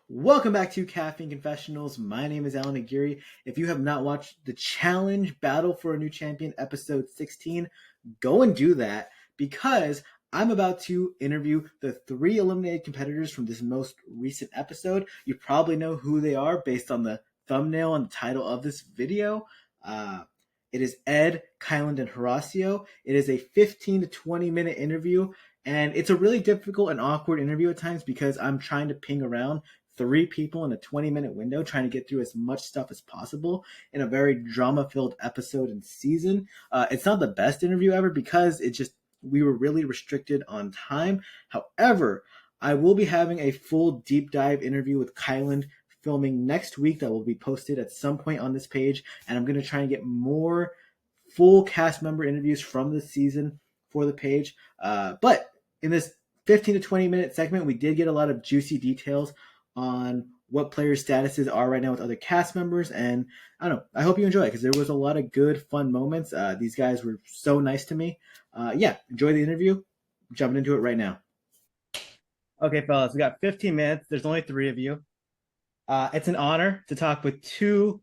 Welcome back to Caffeine Confessionals. My name is Allan Aguirre. If you have not watched the Challenge Battle for a New Champion episode 16, go and do that because I'm about to interview the 3 eliminated competitors from this most recent episode. You probably know who they are based on the thumbnail and the title of this video. It is Ed, Kyland, and Horacio. It is a 15 to 20 minute interview, and it's a really difficult and awkward interview at times because I'm trying to ping around 3 people in a 20-minute window, trying to get through as much stuff as possible in a very drama-filled episode and season. It's not the best interview ever because we were really restricted on time. However, I will be having a full deep dive interview with Kyland filming next week that will be posted at some point on this page, and I'm going to try and get more full cast member interviews from this season for the page. But in this 15 to 20 minute segment, we did get a lot of juicy details on what players' statuses are right now with other cast members, and I don't know, I hope you enjoy it because there was a lot of good, fun moments. These guys were so nice to me. Enjoy the interview. Jumping into it right now. Okay, fellas, we got 15 minutes. There's only 3 of you. It's an honor to talk with 2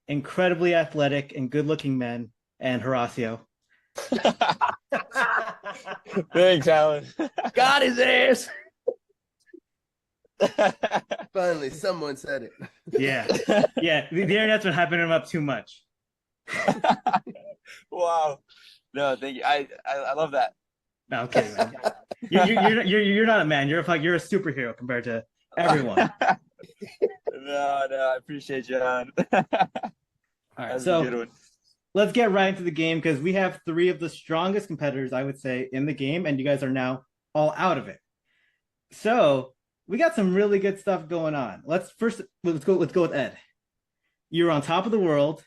incredibly athletic and good-looking men and Horacio. Thanks, Allan. Got his ass. Finally, someone said it. Yeah. The internet's been hyping him up too much. Wow. No, thank you. I love that. No, okay, man. You're not a man. You're a superhero compared to everyone. No, I appreciate you, Allan. All right, so let's get right into the game because we have 3 of the strongest competitors, I would say, in the game, and you guys are now all out of it. So we got some really good stuff going on. Let's go with Ed. You're on top of the world,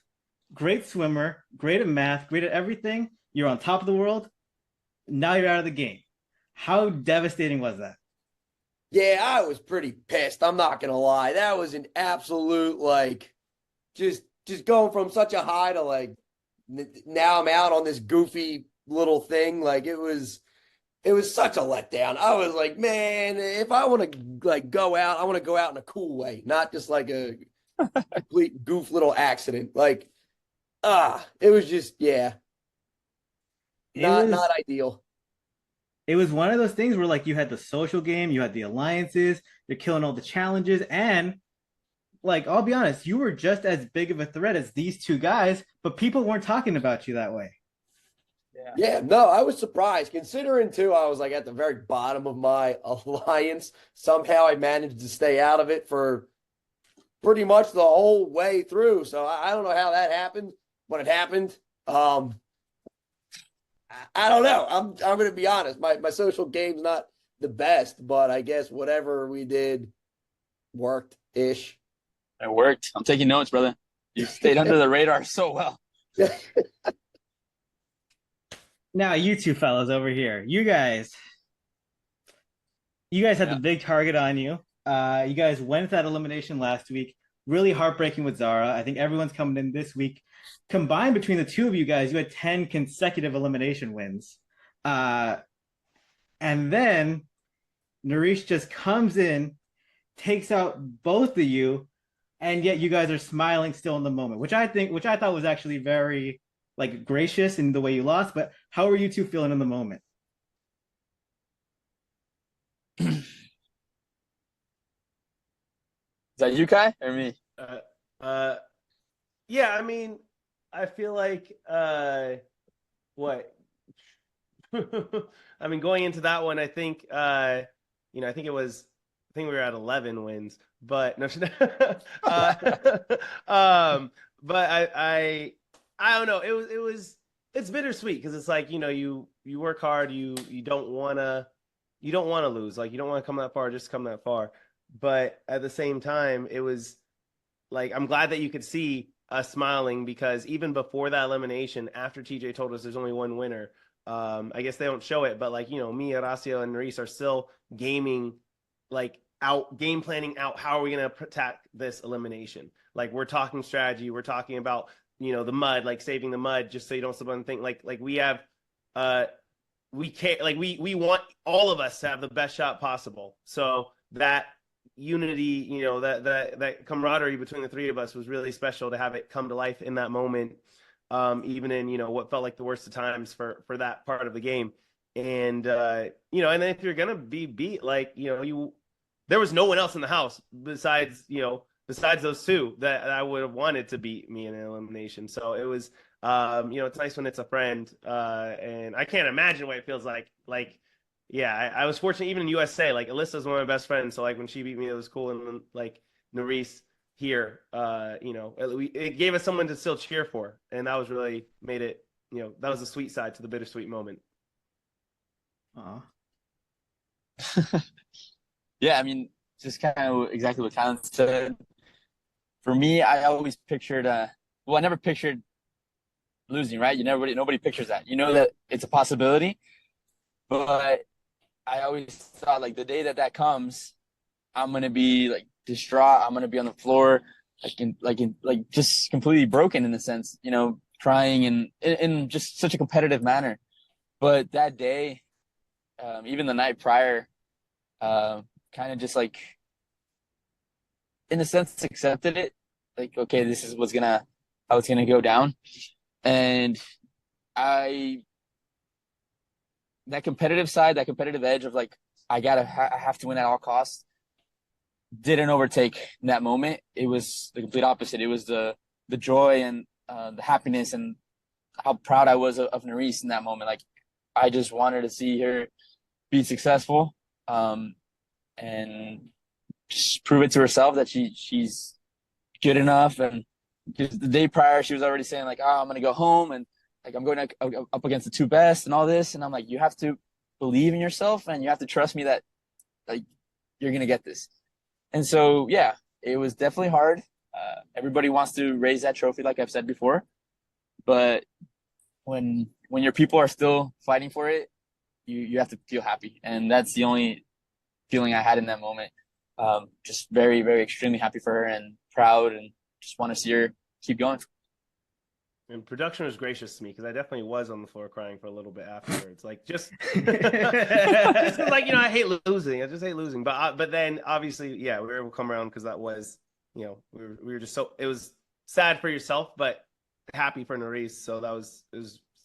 great swimmer, great at math, great at everything. You're on top of the world. Now you're out of the game. How devastating was that? Yeah, I was pretty pissed. I'm not gonna lie. That was an absolute just going from such a high to now I'm out on this goofy little thing. It was such a letdown. I was like, man, if I want to go out, I want to go out in a cool way, not just like a complete goof little accident. It was just not ideal. It was one of those things where you had the social game, you had the alliances, you're killing all the challenges, and I'll be honest, you were just as big of a threat as these 2 guys, but people weren't talking about you that way. Yeah, no, I was surprised considering too. I was at the very bottom of my alliance. Somehow I managed to stay out of it for pretty much the whole way through. So I don't know how that happened, but it happened. I don't know. I'm going to be honest. My social game's not the best, but I guess whatever we did worked-ish. It worked. I'm taking notes, brother. You stayed under the radar so well. Now, you 2 fellas over here, you guys had the big target on you. You guys went that elimination last week. Really heartbreaking with Zara. I think everyone's coming in this week. Combined between the 2 of you guys, you had 10 consecutive elimination wins. And then Nourish just comes in, takes out both of you, and yet you guys are smiling still in the moment, which I thought was actually very gracious in the way you lost. But how are you 2 feeling in the moment? Is that you, Kai, or me? Yeah, I mean, I feel what? I mean, going into that one, I think, I think we were at 11 wins, but no, but I don't know. It's bittersweet because it's you work hard, you don't want to lose. You don't want to come that far, just come that far. But at the same time, it was I'm glad that you could see us smiling because even before that elimination, after TJ told us there's only one winner, I guess they don't show it, but me, Horacio, and Reese are still gaming, game planning out how are we going to protect this elimination. We're talking strategy, we're talking about the mud, saving the mud just so you don't slip on the thing. We have we can't we want all of us to have the best shot possible. So that unity, that camaraderie between the three of us was really special to have it come to life in that moment, even in, what felt like the worst of times for that part of the game. And, and then if you're going to be beat, there was no one else in the house besides those two that I would have wanted to beat me in an elimination. So it was, it's nice when it's a friend. And I can't imagine what it feels like. Yeah, I was fortunate even in USA. Like Alyssa's one of my best friends, so like when she beat me, it was cool. And then like Nerys here, it gave us someone to still cheer for, and that was really made it. That was the sweet side to the bittersweet moment. Aw. Yeah, I mean, just kind of exactly what Kyland said. For me, I always pictured, I never pictured losing, right? Nobody pictures that. You know that it's a possibility, but I always thought like the day that comes, I'm gonna be like distraught. I'm gonna be on the floor, like just completely broken in a sense, crying and in just such a competitive manner. But that day, even the night prior, kind of just like, in a sense, accepted it. Like, okay, this is how it's gonna go down, and that competitive side, that competitive edge of like, I have to win at all costs, didn't overtake in that moment. It was the complete opposite. It was the joy and the happiness and how proud I was of Nerys in that moment. Like, I just wanted to see her be successful, and just prove it to herself that she's good enough. And because the day prior, she was already saying like, "Oh, I'm gonna go home and like I'm going up against the two best and all this." And I'm like, you have to believe in yourself and you have to trust me that like you're gonna get this. And so yeah, it was definitely hard. Everybody wants to raise that trophy, like I've said before, but when your people are still fighting for it, you have to feel happy, and that's the only feeling I had in that moment. Just very, very extremely happy for her and proud, and just want to see her keep going. And production was gracious to me because I definitely was on the floor crying for a little bit afterwards. Like just like I hate losing. I just hate losing. But then obviously, yeah, we were able to come around because that was, we were just so, it was sad for yourself, but happy for Nerys. So it was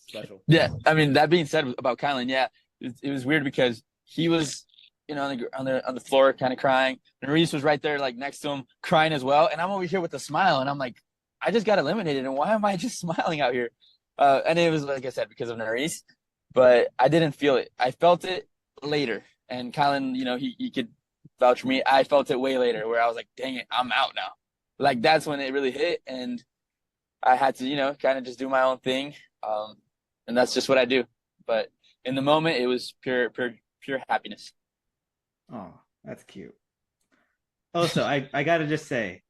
special. Yeah, I mean, that being said about Kylan, yeah, it was weird because he was, on the floor kind of crying. Nerys was right there, like next to him, crying as well, and I'm over here with a smile, and I'm like, I just got eliminated, and why am I just smiling out here? And it was, like I said, because of Nerys, but I didn't feel it. I felt it later, and Kylan, he could vouch for me. I felt it way later, where I was like, dang it, I'm out now. Like, that's when it really hit, and I had to, kind of just do my own thing, and that's just what I do. But in the moment, it was pure happiness. Oh, that's cute. Also, I gotta just say,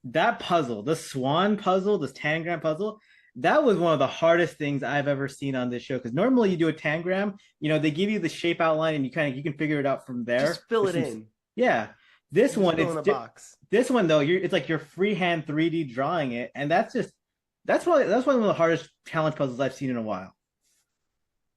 that puzzle, the swan puzzle, this tangram puzzle, that was one of the hardest things I've ever seen on this show. Because normally you do a tangram, they give you the shape outline and you can figure it out from there. Just fill it in. Yeah. This one, it's in a box. This one though, it's like you're freehand 3D drawing it, and that's one of the hardest challenge puzzles I've seen in a while.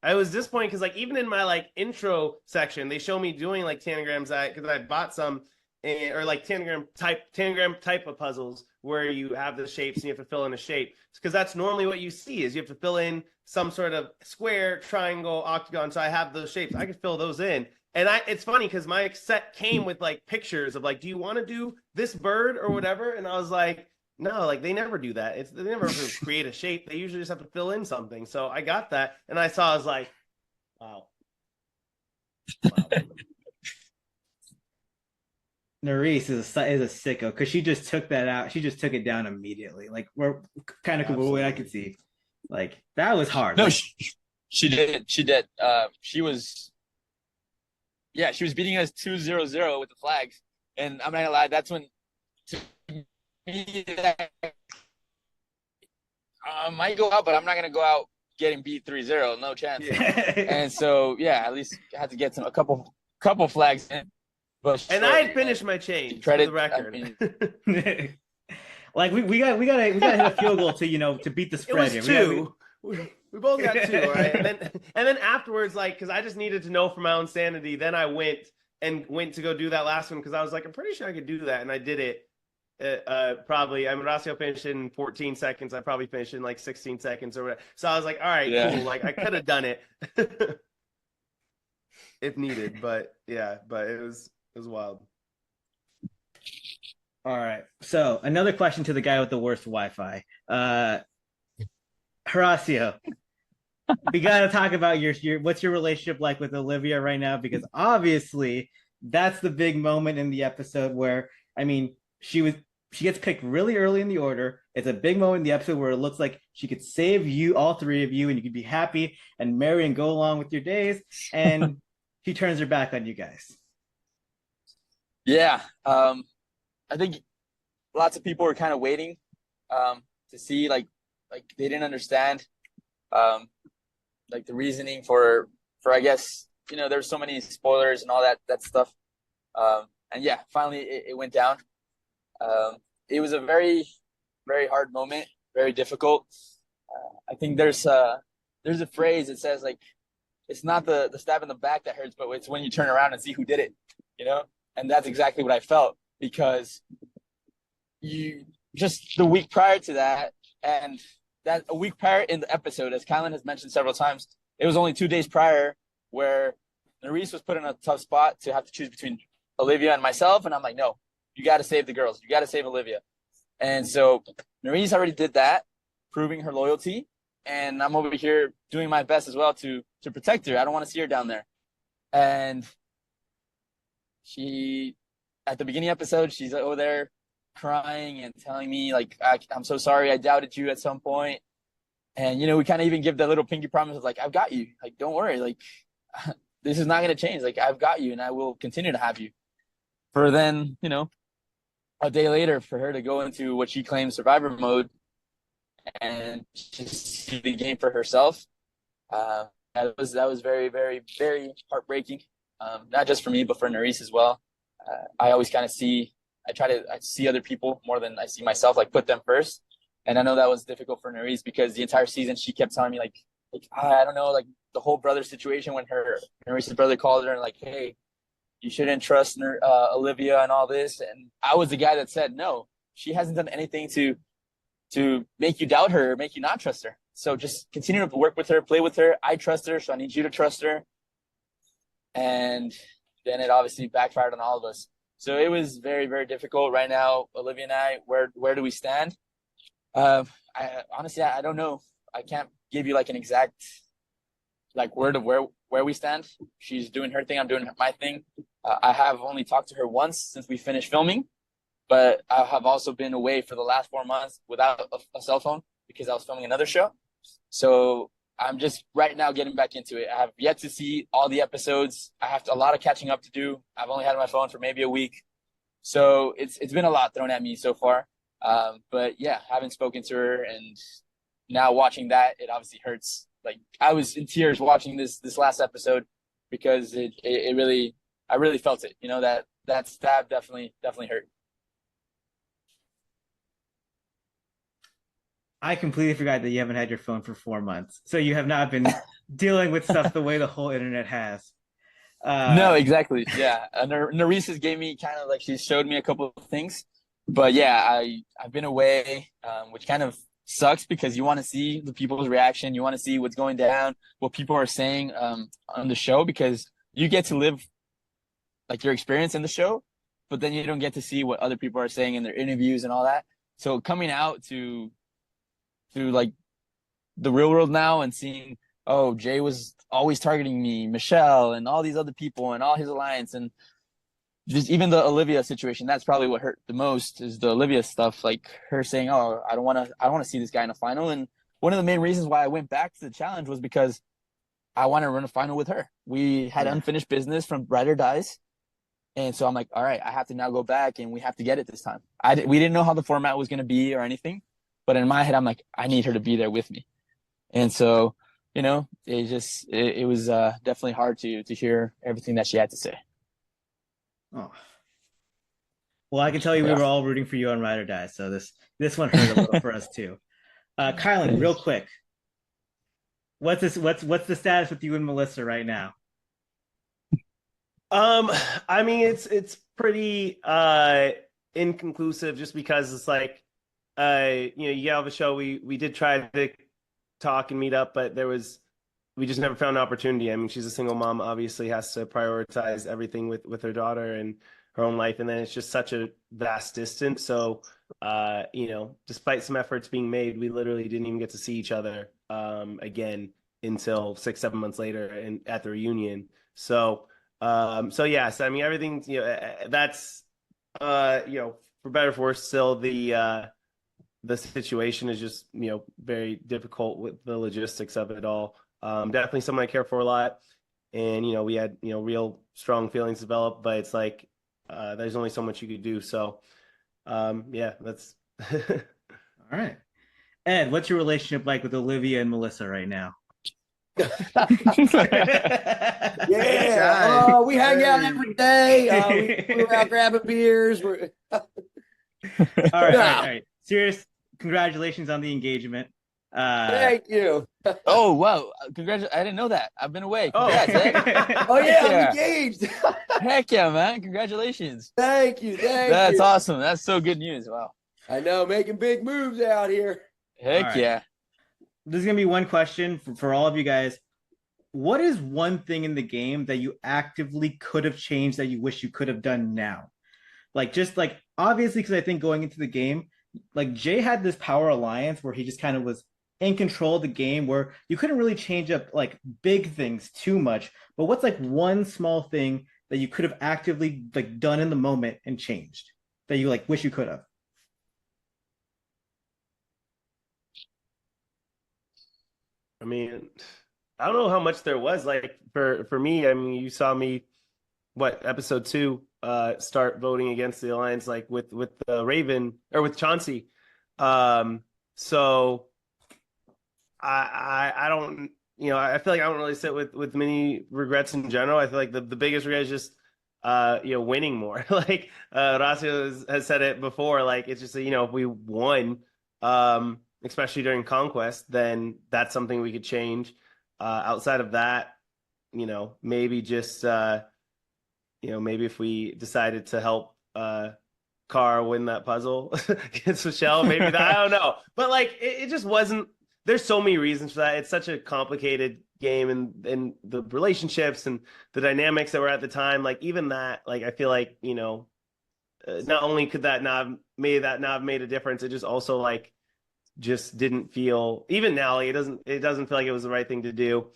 I was disappointed because like even in my like intro section, they show me doing like tangrams because I bought some. Or like tangram type of puzzles where you have the shapes and you have to fill in a shape, because that's normally what you see is you have to fill in some sort of square, triangle, octagon. So I have those shapes. I could fill those in. And it's funny because my set came with like pictures of like, do you want to do this bird or whatever? And I was like, no, like they never do that. They never create a shape. They usually just have to fill in something. So I got that, and I was like, wow. Nerys is a sicko because she just took that out. She just took it down immediately. Like, we're kind of cool way I could see. Like, that was hard. No, like, she did. She did. She was beating us 2-0-0 with the flags. And I'm not gonna lie, that's when to me that might go out, but I'm not gonna go out getting beat 3-0. No chance. Yeah. And so at least I had to get a couple flags in. But and I had finished my change for the record. I mean, like we gotta hit a field goal to beat the spread. It was two. We both got two, right? And then afterwards, like, because I just needed to know for my own sanity, then I went and went to go do that last one because I was like, I'm pretty sure I could do that, and I did it. Probably, I mean, Horacio finished in 14 seconds. I probably finished in like 16 seconds or whatever. So I was like, all right, Yeah. cool. Like I could have done it if needed, but yeah, but it was wild. All right. So another question to the guy with the worst Wi-Fi. Horacio, we got to talk about your what's your relationship like with Olivia right now? Because obviously that's the big moment in the episode where, I mean, she gets picked really early in the order. It's a big moment in the episode where it looks like she could save you, all three of you, and you could be happy and marry and go along with your days. And she turns her back on you guys. Yeah. I think lots of people were kind of waiting to see like they didn't understand like the reasoning for I guess, you know, there's so many spoilers and all that stuff. And yeah, finally it went down. It was a very, very hard moment, very difficult. I think there's a phrase that says like it's not the stab in the back that hurts, but it's when you turn around and see who did it, you know? And that's exactly what I felt, because you just the week prior to that, and that a week prior in the episode, as Kyland has mentioned several times, it was only 2 days prior where Nerys was put in a tough spot to have to choose between Olivia and myself. And I'm like, no, you got to save the girls. You got to save Olivia. And so Nerys already did that, proving her loyalty. And I'm over here doing my best as well to protect her. I don't want to see her down there. And she, at the beginning of the episode, she's over there crying and telling me like, I'm so sorry, I doubted you at some point. And, you know, we kind of even give that little pinky promise of like, I've got you. Like, don't worry. Like, this is not going to change. Like, I've got you and I will continue to have you. For then, you know, a day later for her to go into what she claims survivor mode and just see the game for herself. That was very, very, very heartbreaking. Not just for me, but for Nerys as well. I always kind of I see other people more than I see myself, like put them first. And I know that was difficult for Nerys because the entire season she kept telling me like I don't know, like the whole brother situation when Nerys' brother called her and like, hey, you shouldn't trust Olivia and all this. And I was the guy that said, no, she hasn't done anything to make you doubt her or make you not trust her. So just continue to work with her, play with her. I trust her, so I need you to trust her. And then it obviously backfired on all of us. So it was very, very difficult right now. Olivia and I, where do we stand? I honestly, I don't know. I can't give you like an exact like where we stand. She's doing her thing. I'm doing my thing. I have only talked to her once since we finished filming, but I have also been away for the last 4 months without a cell phone because I was filming another show. So I'm just right now getting back into it. I have yet to see all the episodes. I have a lot of catching up to do. I've only had my phone for maybe a week. So it's been a lot thrown at me so far. But yeah, haven't spoken to her, and now watching that, it obviously hurts. Like I was in tears watching this last episode because it really, I really felt it. You know, that stab definitely hurt. I completely forgot that you haven't had your phone for 4 months, so you have not been dealing with stuff the way the whole internet has. No, exactly. Yeah, Nerys gave me kind of like she showed me a couple of things, but yeah, I've been away, which kind of sucks because you want to see the people's reaction, you want to see what's going down, what people are saying on the show, because you get to live like your experience in the show, but then you don't get to see what other people are saying in their interviews and all that. So coming out to like the real world now and seeing, oh, Jay was always targeting me, Michelle and all these other people and all his alliance, and just even the Olivia situation, that's probably what hurt the most is the Olivia stuff, like her saying, oh, I don't want to see this guy in a final. And one of the main reasons why I went back to the challenge was because I want to run a final with her. We had unfinished business from Ride or Dies. And so I'm like, all right, I have to now go back and we have to get it this time. We didn't know how the format was going to be or anything. But in my head, I'm like, I need her to be there with me. And so, you know, it was definitely hard to hear everything that she had to say. Oh. Well, I can tell you we were all rooting for you on Ride or Die, so this one hurt a little for us too. Kyland, real quick. What's the status with you and Melissa right now? I mean, it's pretty inconclusive just because it's like, you get off the show. We did try to talk and meet up, but we just never found an opportunity. I mean, she's a single mom, obviously has to prioritize everything with her daughter and her own life, and then it's just such a vast distance. So, despite some efforts being made, we literally didn't even get to see each other again until 6, 7 months later and at the reunion. So yes, I mean everything, that's for better or for worse, still the situation is just, very difficult with the logistics of it all. Definitely someone I care for a lot, and we had real strong feelings developed, but it's like there's only so much you could do. So yeah, that's All right. Ed, what's your relationship like with Olivia and Melissa right now? Yeah, we hang out every day. We go out grabbing beers. All right, all right. Serious congratulations on the engagement. Thank you. Oh, wow. Congratulations. I didn't know that. I've been away. Congrats, Ed. Oh yeah, I'm Yeah. engaged. Heck yeah, man. Congratulations. Thank you. That's awesome. That's so good news. Wow. I know, making big moves out here. Heck All right. yeah. There's gonna be one question for all of you guys. What is one thing in the game that you actively could have changed that you wish you could have done now? Like, just like, obviously, because I think going into the game, like Jay had this power alliance where he just kind of was in control of the game, where you couldn't really change up like big things too much. But what's like one small thing that you could have actively like done in the moment and changed that you like wish you could have? I mean, I don't know how much there was. Like for me, I mean, you saw me episode 2 start voting against the alliance, like with Raven or with Chauncey. So I don't, I feel like I don't really sit with many regrets in general. I feel like the biggest regret is just winning more. Like Horacio has said it before, like it's just if we won, especially during Conquest, then that's something we could change. Outside of that, maybe just maybe if we decided to help Car win that puzzle against Michelle, maybe that, I don't know. But like it just wasn't, there's so many reasons for that. It's such a complicated game, and the relationships and the dynamics that were at the time, like even that, like I feel like, not only could that not have made a difference, it just also like just didn't feel, even now, like it doesn't feel like it was the right thing to do.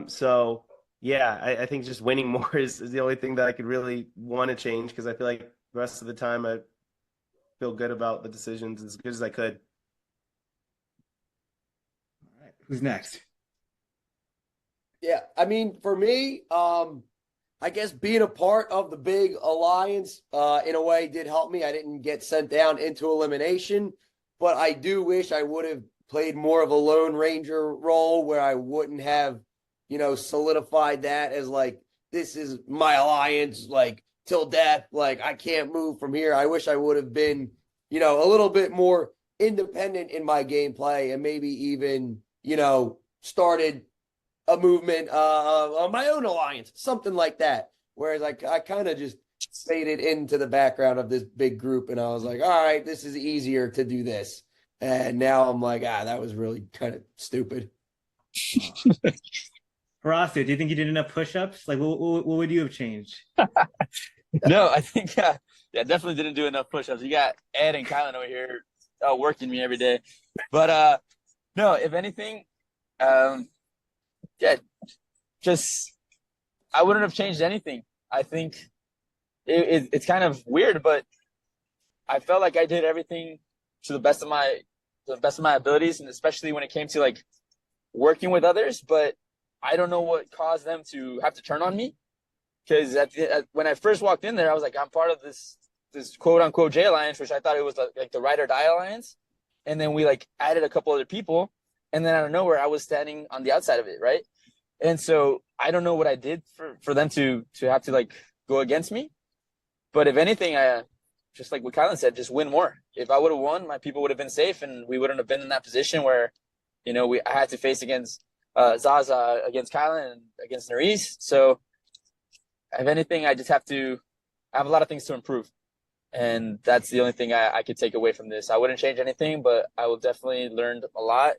So yeah, I think just winning more is the only thing that I could really want to change, because I feel like the rest of the time I feel good about the decisions as good as I could. All right, who's next? Yeah, I mean, for me, I guess being a part of the big alliance, in a way, did help me. I didn't get sent down into elimination, but I do wish I would have played more of a Lone Ranger role, where I wouldn't have, solidified that as like, this is my alliance, like till death, like I can't move from here. I wish I would have been, a little bit more independent in my gameplay, and maybe even, started a movement on my own alliance, something like that. Whereas I kind of just faded into the background of this big group, and I was like, all right, this is easier to do this. And now I'm like, that was really kind of stupid. Horacio, do you think you did enough push-ups? Like, what would you have changed? No, I think definitely didn't do enough push-ups. You got Ed and Kyland over here working me every day. But no, if anything, just I wouldn't have changed anything. I think it's kind of weird, but I felt like I did everything to the best of my abilities, and especially when it came to like working with others. But I don't know what caused them to have to turn on me, because when I first walked in there, I was like, I'm part of this quote unquote J Alliance, which I thought it was like the ride or die alliance, and then we like added a couple other people, and then out of nowhere, I was standing on the outside of it, right? And so I don't know what I did for them to have to like go against me. But if anything, I just like what Kylan said, just win more. If I would have won, my people would have been safe, and we wouldn't have been in that position where, I had to face against Zaza, against Kylan, and against Nerys. So if anything, I have a lot of things to improve. And that's the only thing I could take away from this. I wouldn't change anything, but I will definitely learn a lot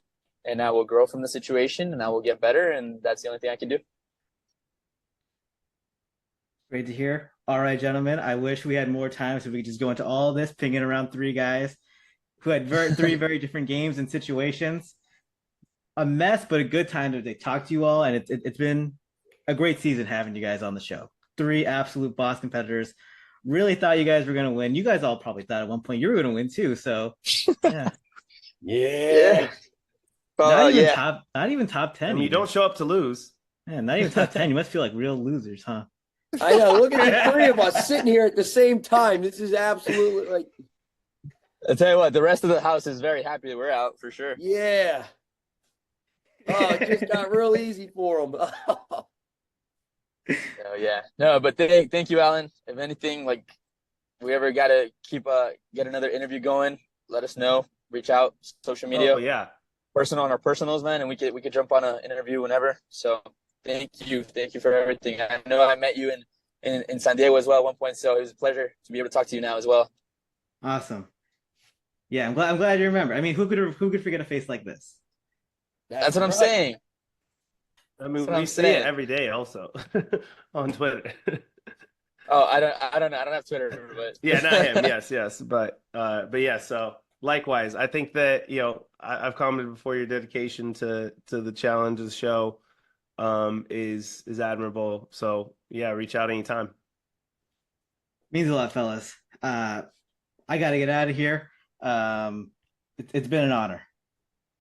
and I will grow from the situation and I will get better. And that's the only thing I can do. Great to hear. All right, gentlemen. I wish we had more time so we could just go into all this, pinging around three guys who had three very different games and situations. A mess, but a good time to talk to you all. And it's been a great season having you guys on the show. Three absolute boss competitors. Really thought you guys were going to win. You guys all probably thought at one point you were going to win too. So, yeah. Yeah. Not even top 10. I mean, you don't show up to lose. Man, not even top 10. You must feel like real losers, huh? I know. Look at the three of us sitting here at the same time. This is absolutely like, I'll tell you what, the rest of the house is very happy that we're out for sure. yeah. Oh, it just got real easy for them. Oh, yeah. No, but thank you, Allan. If anything, like we ever got to get another interview going, let us know. Reach out, social media. Oh, yeah. Personal on our personals, man, and we could jump on an interview whenever. So thank you for everything. I know I met you in San Diego as well at one point, so it was a pleasure to be able to talk to you now as well. Awesome. Yeah, I'm glad you remember. I mean, who could forget a face like this? That's what I'm saying. I mean, we see it every day also on Twitter. Oh, I don't know. I don't have Twitter, but yeah, not him. Yes, but yeah. So likewise, I think that I've commented before, your dedication to the challenge of the show is admirable. So yeah, reach out anytime. Means a lot, fellas. I got to get out of here. It's been an honor.